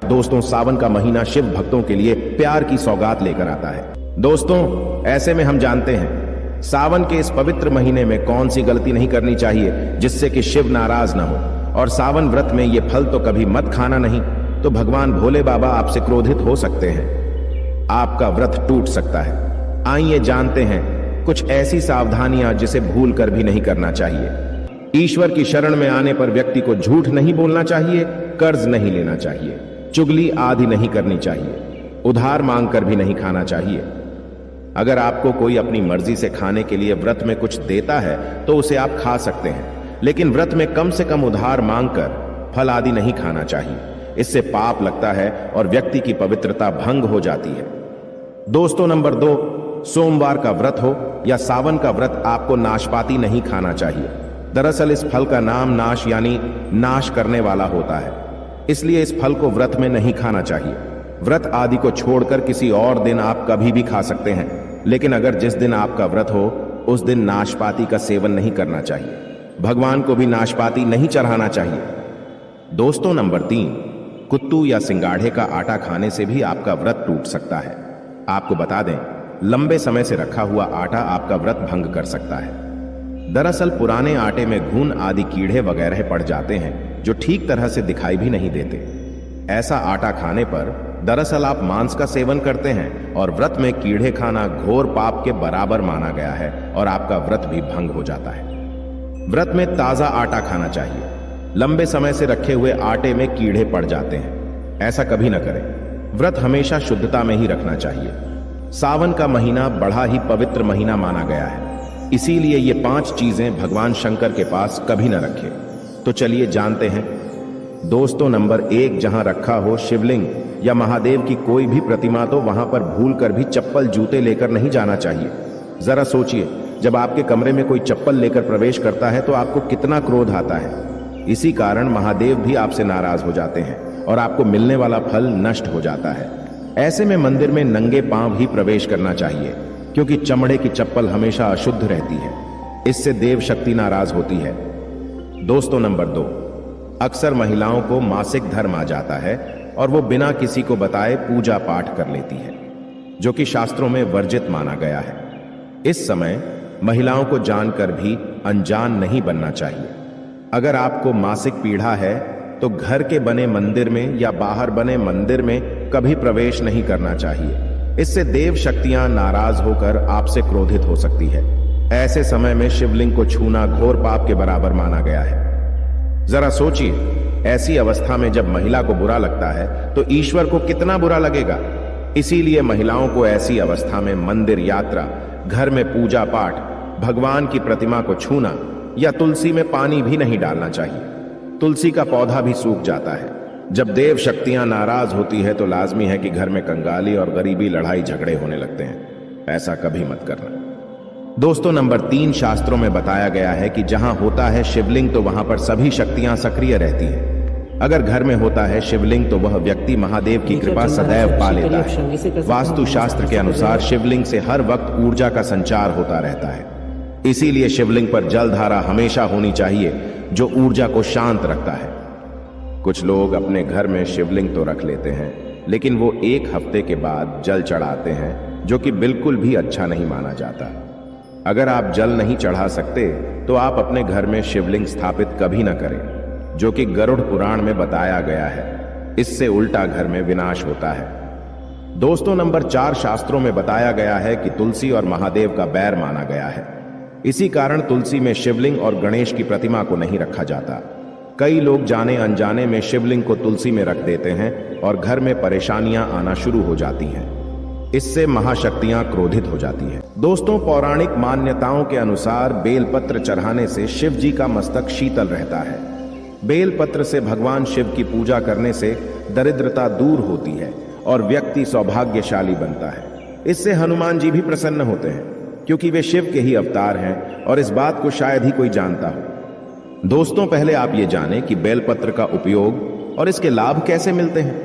दोस्तों, सावन का महीना शिव भक्तों के लिए प्यार की सौगात लेकर आता है। दोस्तों, ऐसे में हम जानते हैं सावन के इस पवित्र महीने में कौन सी गलती नहीं करनी चाहिए जिससे कि शिव नाराज ना हो। और सावन व्रत में ये फल तो कभी मत खाना, नहीं तो भगवान भोले बाबा आपसे क्रोधित हो सकते हैं, आपका व्रत टूट सकता है। आइए जानते हैं कुछ ऐसी सावधानियां जिसे भूल कर भी नहीं करना चाहिए। ईश्वर की शरण में आने पर व्यक्ति को झूठ नहीं बोलना चाहिए, कर्ज नहीं लेना चाहिए, चुगली आदि नहीं करनी चाहिए, उधार मांगकर भी नहीं खाना चाहिए। अगर आपको कोई अपनी मर्जी से खाने के लिए व्रत में कुछ देता है तो उसे आप खा सकते हैं, लेकिन व्रत में कम से कम उधार मांगकर फल आदि नहीं खाना चाहिए। इससे पाप लगता है और व्यक्ति की पवित्रता भंग हो जाती है। दोस्तों, नंबर 2, सोमवार का व्रत हो या सावन का व्रत, आपको नाशपाती नहीं खाना चाहिए। दरअसल इस फल का नाम नाश यानी नाश करने वाला होता है, इसलिए इस फल को व्रत में नहीं खाना चाहिए। व्रत आदि को छोड़कर किसी और दिन आप कभी भी खा सकते हैं, लेकिन अगर जिस दिन आपका व्रत हो उस दिन नाशपाती का सेवन नहीं करना चाहिए। भगवान को भी नाशपाती नहीं चढ़ाना चाहिए। दोस्तों, नंबर 3, कुत्तू या सिंगाड़े का आटा खाने से भी आपका व्रत टूट सकता है। आपको बता दें, लंबे समय से रखा हुआ आटा आपका व्रत भंग कर सकता है। दरअसल पुराने आटे में घुन आदि कीड़े वगैरह पड़ जाते हैं जो ठीक तरह से दिखाई भी नहीं देते। ऐसा आटा खाने पर दरअसल आप मांस का सेवन करते हैं और व्रत में कीड़े खाना घोर पाप के बराबर माना गया है और आपका व्रत भी भंग हो जाता है। व्रत में ताजा आटा खाना चाहिए। लंबे समय से रखे हुए आटे में कीड़े पड़ जाते हैं, ऐसा कभी ना करें। व्रत हमेशा शुद्धता में ही रखना चाहिए। सावन का महीना बड़ा ही पवित्र महीना माना गया है, इसीलिए ये 5 चीजें भगवान शंकर के पास कभी ना रखें। तो चलिए जानते हैं। दोस्तों, नंबर 1, जहां रखा हो शिवलिंग या महादेव की कोई भी प्रतिमा तो वहां पर भूल कर भी चप्पल जूते लेकर नहीं जाना चाहिए। जरा सोचिए, जब आपके कमरे में कोई चप्पल लेकर प्रवेश करता है तो आपको कितना क्रोध आता है। इसी कारण महादेव भी आपसे नाराज हो जाते हैं और आपको मिलने वाला फल नष्ट हो जाता है। ऐसे में मंदिर में नंगे पांव ही प्रवेश करना चाहिए, क्योंकि चमड़े की चप्पल हमेशा अशुद्ध रहती है, इससे देव शक्ति नाराज होती है। दोस्तों, नंबर 2, अक्सर महिलाओं को मासिक धर्म आ जाता है और वो बिना किसी को बताए पूजा पाठ कर लेती है, जो कि शास्त्रों में वर्जित माना गया है। इस समय महिलाओं को जानकर भी अनजान नहीं बनना चाहिए। अगर आपको मासिक पीड़ा है तो घर के बने मंदिर में या बाहर बने मंदिर में कभी प्रवेश नहीं करना चाहिए। इससे देव शक्तियां नाराज होकर आपसे क्रोधित हो सकती है। ऐसे समय में शिवलिंग को छूना घोर पाप के बराबर माना गया है। जरा सोचिए, ऐसी अवस्था में जब महिला को बुरा लगता है तो ईश्वर को कितना बुरा लगेगा। इसीलिए महिलाओं को ऐसी अवस्था में मंदिर यात्रा, घर में पूजा पाठ, भगवान की प्रतिमा को छूना या तुलसी में पानी भी नहीं डालना चाहिए। तुलसी का पौधा भी सूख जाता है। जब देव शक्तियां नाराज होती है तो लाजमी है कि घर में कंगाली और गरीबी, लड़ाई झगड़े होने लगते हैं। ऐसा कभी मत करना। दोस्तों, नंबर 3, शास्त्रों में बताया गया है कि जहां होता है शिवलिंग तो वहां पर सभी शक्तियां सक्रिय रहती हैं। अगर घर में होता है शिवलिंग तो वह व्यक्ति महादेव की कृपा सदैव पा लेता है। वास्तु शास्त्र के अनुसार शिवलिंग से हर वक्त ऊर्जा का संचार होता रहता है। इसीलिए शिवलिंग पर जलधारा हमेशा होनी चाहिए, जो ऊर्जा को शांत रखता है। कुछ लोग अपने घर में शिवलिंग तो रख लेते हैं, लेकिन वो 1 हफ्ते के बाद जल चढ़ाते हैं, जो कि बिल्कुल भी अच्छा नहीं माना जाता। अगर आप जल नहीं चढ़ा सकते तो आप अपने घर में शिवलिंग स्थापित कभी ना करें, जो कि गरुड़ पुराण में बताया गया है। इससे उल्टा घर में विनाश होता है। दोस्तों, नंबर 4, शास्त्रों में बताया गया है कि तुलसी और महादेव का बैर माना गया है। इसी कारण तुलसी में शिवलिंग और गणेश की प्रतिमा को नहीं रखा जाता। कई लोग जाने अनजाने में शिवलिंग को तुलसी में रख देते हैं और घर में परेशानियां आना शुरू हो जाती हैं। इससे महाशक्तियां क्रोधित हो जाती हैं। दोस्तों, पौराणिक मान्यताओं के अनुसार बेलपत्र चढ़ाने से शिव जी का मस्तक शीतल रहता है। बेलपत्र से भगवान शिव की पूजा करने से दरिद्रता दूर होती है और व्यक्ति सौभाग्यशाली बनता है। इससे हनुमान जी भी प्रसन्न होते हैं, क्योंकि वे शिव के ही अवतार हैं और इस बात को शायद ही कोई जानता हो। दोस्तों, पहले आप ये जानें कि बेलपत्र का उपयोग और इसके लाभ कैसे मिलते हैं।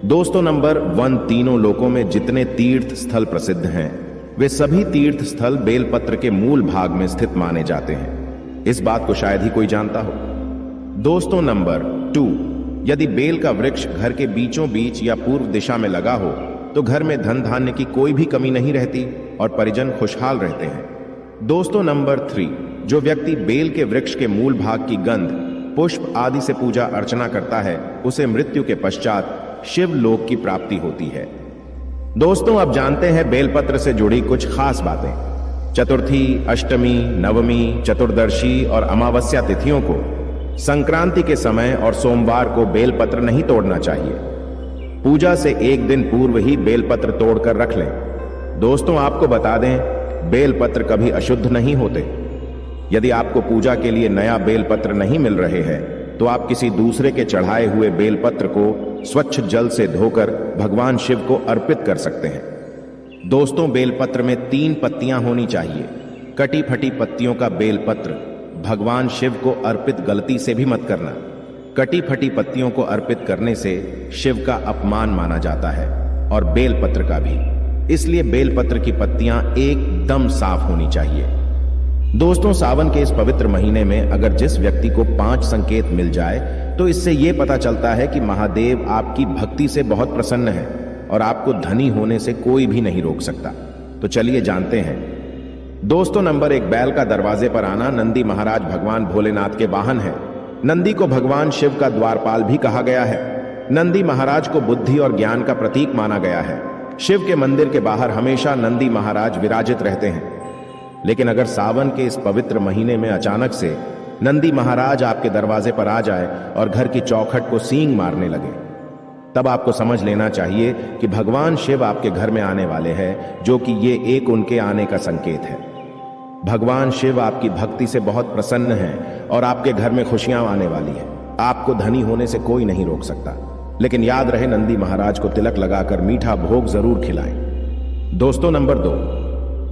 दोस्तों, नंबर 1, तीनों लोकों में जितने तीर्थ स्थल प्रसिद्ध हैं, वे सभी तीर्थ स्थल बेलपत्र के मूल भाग में स्थित माने जाते हैं। इस बात को शायद ही कोई जानता हो। दोस्तों, नंबर 2, यदि बेल का वृक्ष घर के बीचों बीच या पूर्व दिशा में लगा हो तो घर में धन धान्य की कोई भी कमी नहीं रहती और परिजन खुशहाल रहते हैं। दोस्तों, नंबर 3, जो व्यक्ति बेल के वृक्ष के मूल भाग की गंध, पुष्प आदि से पूजा अर्चना करता है, उसे मृत्यु के पश्चात शिव लोक की प्राप्ति होती है। दोस्तों, अब जानते हैं बेलपत्र से जुड़ी कुछ खास बातें। चतुर्थी, अष्टमी, नवमी, चतुर्दशी और अमावस्या तिथियों को, संक्रांति के समय और सोमवार को बेलपत्र नहीं तोड़ना चाहिए। पूजा से एक दिन पूर्व ही बेलपत्र तोड़कर रख लें। दोस्तों, आपको बता दें, बेलपत्र कभी अशुद्ध नहीं होते। यदि आपको पूजा के लिए नया बेलपत्र नहीं मिल रहे हैं तो आप किसी दूसरे के चढ़ाए हुए बेलपत्र को स्वच्छ जल से धोकर भगवान शिव को अर्पित कर सकते हैं। दोस्तों, बेलपत्र में 3 पत्तियां होनी चाहिए। कटी फटी पत्तियों का बेलपत्र भगवान शिव को अर्पित गलती से भी मत करना। कटी फटी पत्तियों को अर्पित करने से शिव का अपमान माना जाता है और बेलपत्र का भी। इसलिए बेलपत्र की पत्तियां एकदम साफ होनी चाहिए। दोस्तों, सावन के इस पवित्र महीने में अगर जिस व्यक्ति को 5 संकेत मिल जाए तो इससे यह पता चलता है कि महादेव आपकी भक्ति से बहुत प्रसन्न है और आपको धनी होने से कोई भी नहीं रोक सकता। तो चलिए जानते हैं। दोस्तों, नंबर 1, बैल का दरवाजे पर आना। नंदी महाराज भगवान भोलेनाथ के वाहन है। नंदी को भगवान शिव का द्वारपाल भी कहा गया है। नंदी महाराज को बुद्धि और ज्ञान का प्रतीक माना गया है। शिव के मंदिर के बाहर हमेशा नंदी महाराज विराजित रहते हैं। लेकिन अगर सावन के इस पवित्र महीने में अचानक से नंदी महाराज आपके दरवाजे पर आ जाए और घर की चौखट को सींग मारने लगे, तब आपको समझ लेना चाहिए कि भगवान शिव आपके घर में आने वाले हैं, जो कि ये एक उनके आने का संकेत है। भगवान शिव आपकी भक्ति से बहुत प्रसन्न हैं और आपके घर में खुशियां आने वाली है। आपको धनी होने से कोई नहीं रोक सकता। लेकिन याद रहे, नंदी महाराज को तिलक लगाकर मीठा भोग जरूर खिलाएं। दोस्तों, नंबर 2,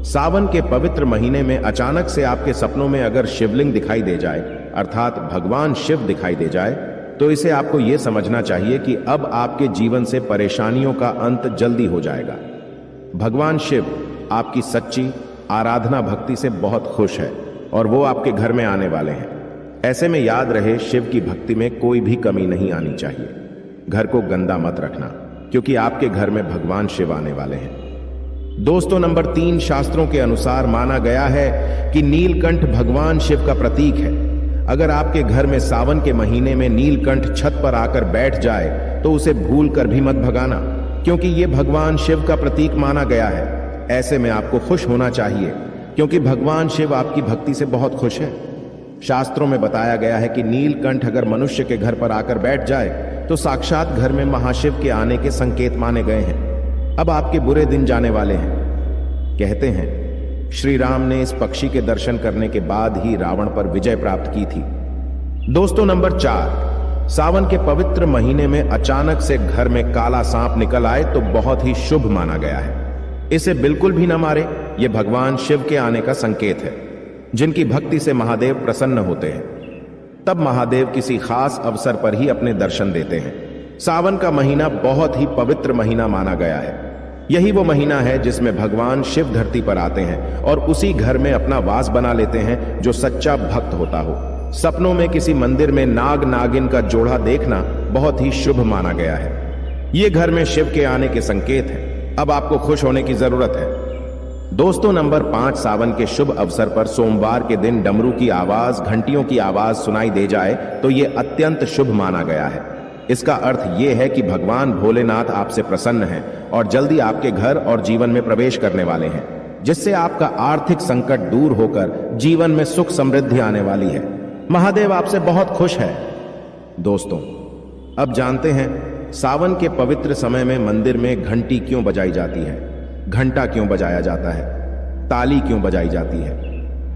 सावन के पवित्र महीने में अचानक से आपके सपनों में अगर शिवलिंग दिखाई दे जाए, अर्थात भगवान शिव दिखाई दे जाए, तो इसे आपको यह समझना चाहिए कि अब आपके जीवन से परेशानियों का अंत जल्दी हो जाएगा। भगवान शिव आपकी सच्ची आराधना भक्ति से बहुत खुश है और वो आपके घर में आने वाले हैं। ऐसे में याद रहे, शिव की भक्ति में कोई भी कमी नहीं आनी चाहिए। घर को गंदा मत रखना, क्योंकि आपके घर में भगवान शिव आने वाले हैं। दोस्तों, नंबर 3, शास्त्रों के अनुसार माना गया है कि नीलकंठ भगवान शिव का प्रतीक है। अगर आपके घर में सावन के महीने में नीलकंठ छत पर आकर बैठ जाए तो उसे भूल कर भी मत भगाना, क्योंकि यह भगवान शिव का प्रतीक माना गया है। ऐसे में आपको खुश होना चाहिए, क्योंकि भगवान शिव आपकी भक्ति से बहुत खुश है। शास्त्रों में बताया गया है कि नीलकंठ अगर मनुष्य के घर पर आकर बैठ जाए तो साक्षात घर में महाशिव के आने के संकेत माने गए हैं। अब आपके बुरे दिन जाने वाले हैं। कहते हैं श्री राम ने इस पक्षी के दर्शन करने के बाद ही रावण पर विजय प्राप्त की थी। दोस्तों, नंबर 4, सावन के पवित्र महीने में अचानक से घर में काला सांप निकल आए तो बहुत ही शुभ माना गया है। इसे बिल्कुल भी न मारे, यह भगवान शिव के आने का संकेत है। जिनकी भक्ति से महादेव प्रसन्न होते हैं, तब महादेव किसी खास अवसर पर ही अपने दर्शन देते हैं। सावन का महीना बहुत ही पवित्र महीना माना गया है। यही वो महीना है जिसमें भगवान शिव धरती पर आते हैं और उसी घर में अपना वास बना लेते हैं जो सच्चा भक्त होता हो। सपनों में किसी मंदिर में नाग नागिन का जोड़ा देखना बहुत ही शुभ माना गया है। ये घर में शिव के आने के संकेत हैं। अब आपको खुश होने की जरूरत है। दोस्तों, नंबर 5, सावन के शुभ अवसर पर सोमवार के दिन डमरू की आवाज, घंटियों की आवाज सुनाई दे जाए तो यह अत्यंत शुभ माना गया है। इसका अर्थ यह है कि भगवान भोलेनाथ आपसे प्रसन्न हैं और जल्दी आपके घर और जीवन में प्रवेश करने वाले हैं, जिससे आपका आर्थिक संकट दूर होकर जीवन में सुख समृद्धि आने वाली है। महादेव आपसे बहुत खुश है। दोस्तों, अब जानते हैं सावन के पवित्र समय में मंदिर में घंटी क्यों बजाई जाती है, घंटा क्यों बजाया जाता है, ताली क्यों बजाई जाती है,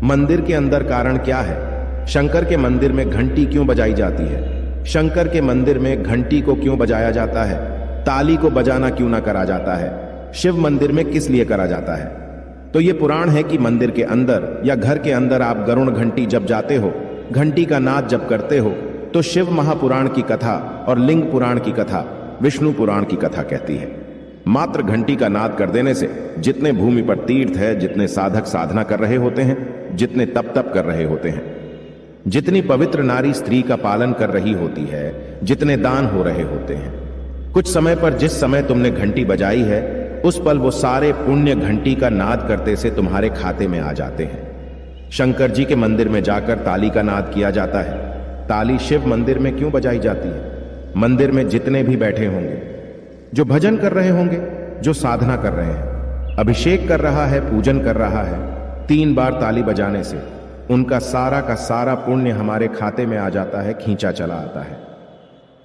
मंदिर के अंदर कारण क्या है, शंकर के मंदिर में घंटी क्यों बजाई जाती है, शंकर के मंदिर में घंटी को क्यों बजाया जाता है, ताली को बजाना क्यों ना करा जाता है, शिव मंदिर में किस लिए करा जाता है। तो ये पुराण है कि मंदिर के अंदर या घर के अंदर आप गरुण घंटी जब जाते हो, घंटी का नाद जब करते हो, तो शिव महापुराण की कथा और लिंग पुराण की कथा, विष्णु पुराण की कथा कहती है। मात्र घंटी का नाद कर देने से जितने भूमि पर तीर्थ है, जितने साधक साधना कर रहे होते हैं, जितने तप कर रहे होते हैं, जितनी पवित्र नारी स्त्री का पालन कर रही होती है, जितने दान हो रहे होते हैं, कुछ समय पर जिस समय तुमने घंटी बजाई है, उस पल वो सारे पुण्य घंटी का नाद करते से तुम्हारे खाते में आ जाते हैं। शंकर जी के मंदिर में जाकर ताली का नाद किया जाता है। ताली शिव मंदिर में क्यों बजाई जाती है? मंदिर में जितने भी बैठे होंगे, जो भजन कर रहे होंगे, जो साधना कर रहे हैं, अभिषेक कर रहा है, पूजन कर रहा है, 3 बार ताली बजाने से उनका सारा का सारा पुण्य हमारे खाते में आ जाता है, खींचा चला आता है।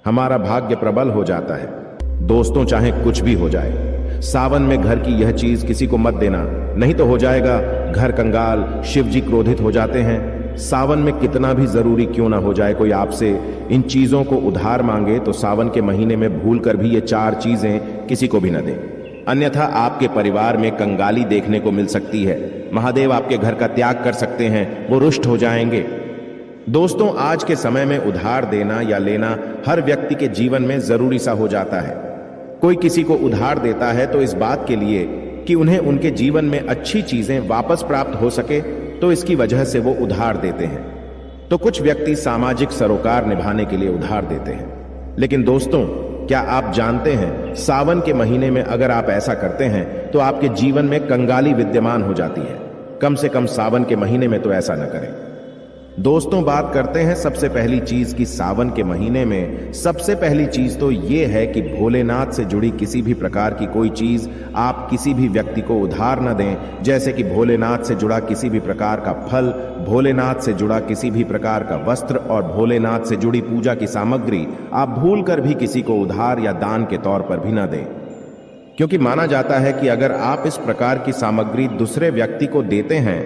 हमारा भाग्य प्रबल हो जाता है। दोस्तों, चाहे कुछ भी हो जाए, सावन में घर की यह चीज किसी को मत देना, नहीं तो हो जाएगा घर कंगाल। शिव जी क्रोधित हो जाते हैं। सावन में कितना भी जरूरी क्यों ना हो जाए, कोई आपसे इन चीजों को उधार मांगे तो सावन के महीने में भूल कर भी ये 4 चीजें किसी को भी न दें, अन्यथा आपके परिवार में कंगाली देखने को मिल सकती है। महादेव आपके घर का त्याग कर सकते हैं, वो रुष्ट हो जाएंगे। दोस्तों, आज के समय में उधार देना या लेना हर व्यक्ति के जीवन में जरूरी सा हो जाता है। कोई किसी को उधार देता है तो इस बात के लिए कि उन्हें उनके जीवन में अच्छी चीजें वापस प्राप्त हो सके, तो इसकी वजह से वो उधार देते हैं। तो कुछ व्यक्ति सामाजिक सरोकार निभाने के लिए उधार देते हैं। लेकिन दोस्तों, क्या आप जानते हैं, सावन के महीने में अगर आप ऐसा करते हैं तो आपके जीवन में कंगाली विद्यमान हो जाती है। कम से कम सावन के महीने में तो ऐसा न करें। दोस्तों, बात करते हैं सबसे पहली चीज की। सावन के महीने में सबसे पहली चीज तो ये है कि भोलेनाथ से जुड़ी किसी भी प्रकार की कोई चीज आप किसी भी व्यक्ति को उधार न दें। जैसे कि भोलेनाथ से जुड़ा किसी भी प्रकार का फल, भोलेनाथ से जुड़ा किसी भी प्रकार का वस्त्र और भोलेनाथ से जुड़ी पूजा की सामग्री आप भूल कर भी किसी को उधार या दान के तौर पर भी न दें। क्योंकि माना जाता है कि अगर आप इस प्रकार की सामग्री दूसरे व्यक्ति को देते हैं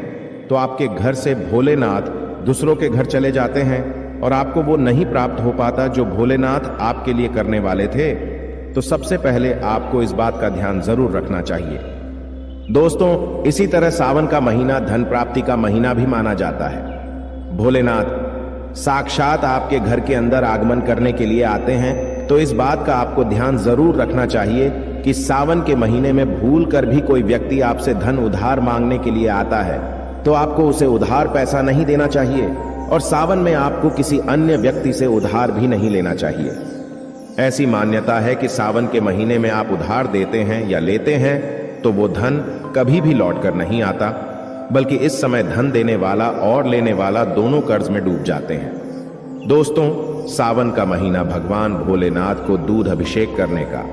तो आपके घर से भोलेनाथ दूसरों के घर चले जाते हैं और आपको वो नहीं प्राप्त हो पाता जो भोलेनाथ आपके लिए करने वाले थे। तो सबसे पहले आपको इस बात का ध्यान जरूर रखना चाहिए। दोस्तों, इसी तरह सावन का महीना धन प्राप्ति का महीना भी माना जाता है। भोलेनाथ साक्षात आपके घर के अंदर आगमन करने के लिए आते हैं। तो इस बात का आपको ध्यान जरूर रखना चाहिए कि सावन के महीने में भूल कर भी कोई व्यक्ति आपसे धन उधार मांगने के लिए आता है तो आपको उसे उधार पैसा नहीं देना चाहिए, और सावन में आपको किसी अन्य व्यक्ति से उधार भी नहीं लेना चाहिए। ऐसी मान्यता है कि सावन के महीने में आप उधार देते हैं या लेते हैं तो वो धन कभी भी लौट कर नहीं आता, बल्कि इस समय धन देने वाला और लेने वाला दोनों कर्ज में डूब जाते हैं। दोस्तों, सावन का महीना भगवान भोलेनाथ को दूध अभिषेक करने का,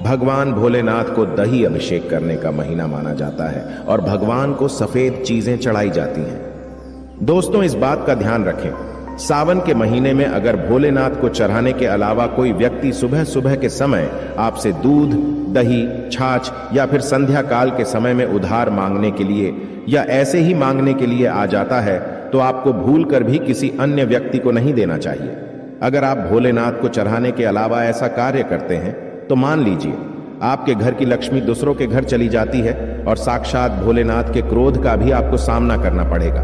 भगवान भोलेनाथ को दही अभिषेक करने का महीना माना जाता है और भगवान को सफेद चीजें चढ़ाई जाती हैं। दोस्तों, इस बात का ध्यान रखें, सावन के महीने में अगर भोलेनाथ को चढ़ाने के अलावा कोई व्यक्ति सुबह सुबह के समय आपसे दूध, दही, छाछ या फिर संध्या काल के समय में उधार मांगने के लिए या ऐसे ही मांगने के लिए आ जाता है तो आपको भूल कर भी किसी अन्य व्यक्ति को नहीं देना चाहिए। अगर आप भोलेनाथ को चढ़ाने के अलावा ऐसा कार्य करते हैं तो मान लीजिए आपके घर की लक्ष्मी दूसरों के घर चली जाती है और साक्षात भोलेनाथ के क्रोध का भी आपको सामना करना पड़ेगा।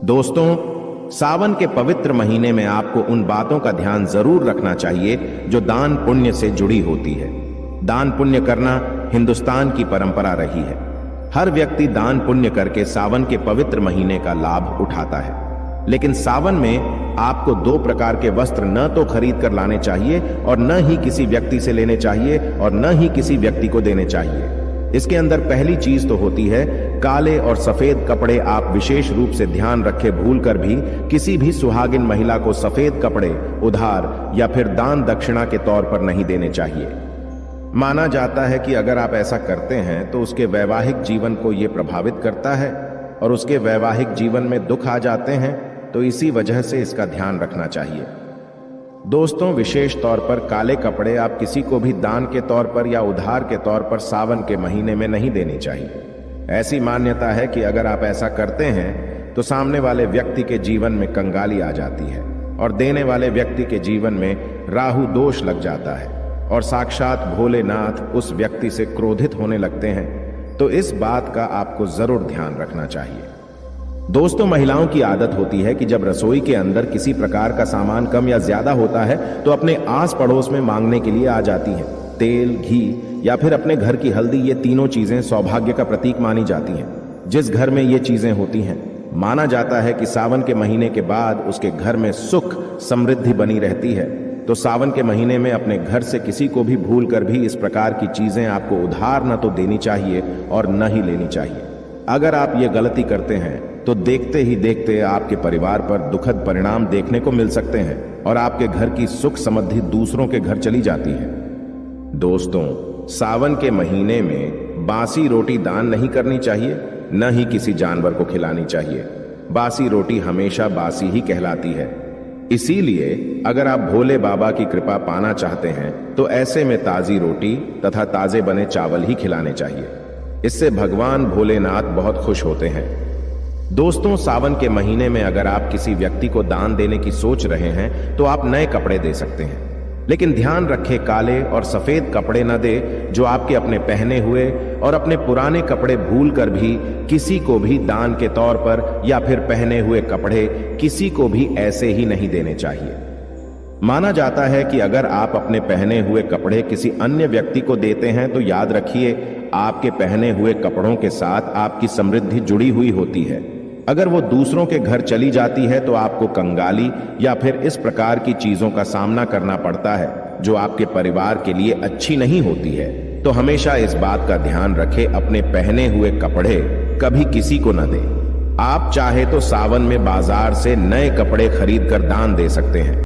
दोस्तों, सावन के पवित्र महीने में आपको उन बातों का ध्यान जरूर रखना चाहिए जो दान पुण्य से जुड़ी होती है। दान पुण्य करना हिंदुस्तान की परंपरा रही है। हर व्यक्ति दान पुण्य करके सावन के पवित्र महीने का लाभ उठाता है। लेकिन सावन में आपको 2 प्रकार के वस्त्र न तो खरीद कर लाने चाहिए और न ही किसी व्यक्ति से लेने चाहिए और न ही किसी व्यक्ति को देने चाहिए। इसके अंदर पहली चीज तो होती है काले और सफेद कपड़े। आप विशेष रूप से ध्यान रखें, भूल कर भी किसी भी सुहागिन महिला को सफेद कपड़े उधार या फिर दान दक्षिणा के तौर पर नहीं देने चाहिए। माना जाता है कि अगर आप ऐसा करते हैं तो उसके वैवाहिक जीवन को यह प्रभावित करता है और उसके वैवाहिक जीवन में दुख आ जाते हैं, तो इसी वजह से इसका ध्यान रखना चाहिए। दोस्तों, विशेष तौर पर काले कपड़े आप किसी को भी दान के तौर पर या उधार के तौर पर सावन के महीने में नहीं देनी चाहिए। ऐसी मान्यता है कि अगर आप ऐसा करते हैं तो सामने वाले व्यक्ति के जीवन में कंगाली आ जाती है और देने वाले व्यक्ति के जीवन में राहु दोष लग जाता है और साक्षात भोलेनाथ उस व्यक्ति से क्रोधित होने लगते हैं। तो इस बात का आपको जरूर ध्यान रखना चाहिए। दोस्तों, महिलाओं की आदत होती है कि जब रसोई के अंदर किसी प्रकार का सामान कम या ज्यादा होता है तो अपने आस पड़ोस में मांगने के लिए आ जाती हैं। तेल, घी या फिर अपने घर की हल्दी, ये तीनों चीजें सौभाग्य का प्रतीक मानी जाती हैं। जिस घर में ये चीजें होती हैं माना जाता है कि सावन के महीने के बाद उसके घर में सुख समृद्धि बनी रहती है। तो सावन के महीने में अपने घर से किसी को भी भूल कर भी इस प्रकार की चीजें आपको उधार न तो देनी चाहिए और न ही लेनी चाहिए। अगर आप ये गलती करते हैं तो देखते ही देखते आपके परिवार पर दुखद परिणाम देखने को मिल सकते हैं और आपके घर की सुख समृद्धि दूसरों के घर चली जाती है। दोस्तों, सावन के महीने में बासी रोटी दान नहीं करनी चाहिए, न ही किसी जानवर को खिलानी चाहिए। बासी रोटी हमेशा बासी ही कहलाती है। इसीलिए अगर आप भोले बाबा की कृपा पाना चाहते हैं तो ऐसे में ताजी रोटी तथा ताजे बने चावल ही खिलाने चाहिए। इससे भगवान भोलेनाथ बहुत खुश होते हैं। दोस्तों, सावन के महीने में अगर आप किसी व्यक्ति को दान देने की सोच रहे हैं तो आप नए कपड़े दे सकते हैं, लेकिन ध्यान रखें काले और सफेद कपड़े न दे जो आपके अपने पहने हुए, और अपने पुराने कपड़े भूल कर भी किसी को भी दान के तौर पर या फिर पहने हुए कपड़े किसी को भी ऐसे ही नहीं देने चाहिए। माना जाता है कि अगर आप अपने पहने हुए कपड़े किसी अन्य व्यक्ति को देते हैं तो याद रखिए आपके पहने हुए कपड़ों के साथ आपकी समृद्धि जुड़ी हुई होती है। अगर वो दूसरों के घर चली जाती है तो आपको कंगाली या फिर इस प्रकार की चीजों का सामना करना पड़ता है जो आपके परिवार के लिए अच्छी नहीं होती है। तो हमेशा इस बात का ध्यान रखें, अपने पहने हुए कपड़े कभी किसी को न दें। आप चाहे तो सावन में बाजार से नए कपड़े खरीद कर दान दे सकते हैं,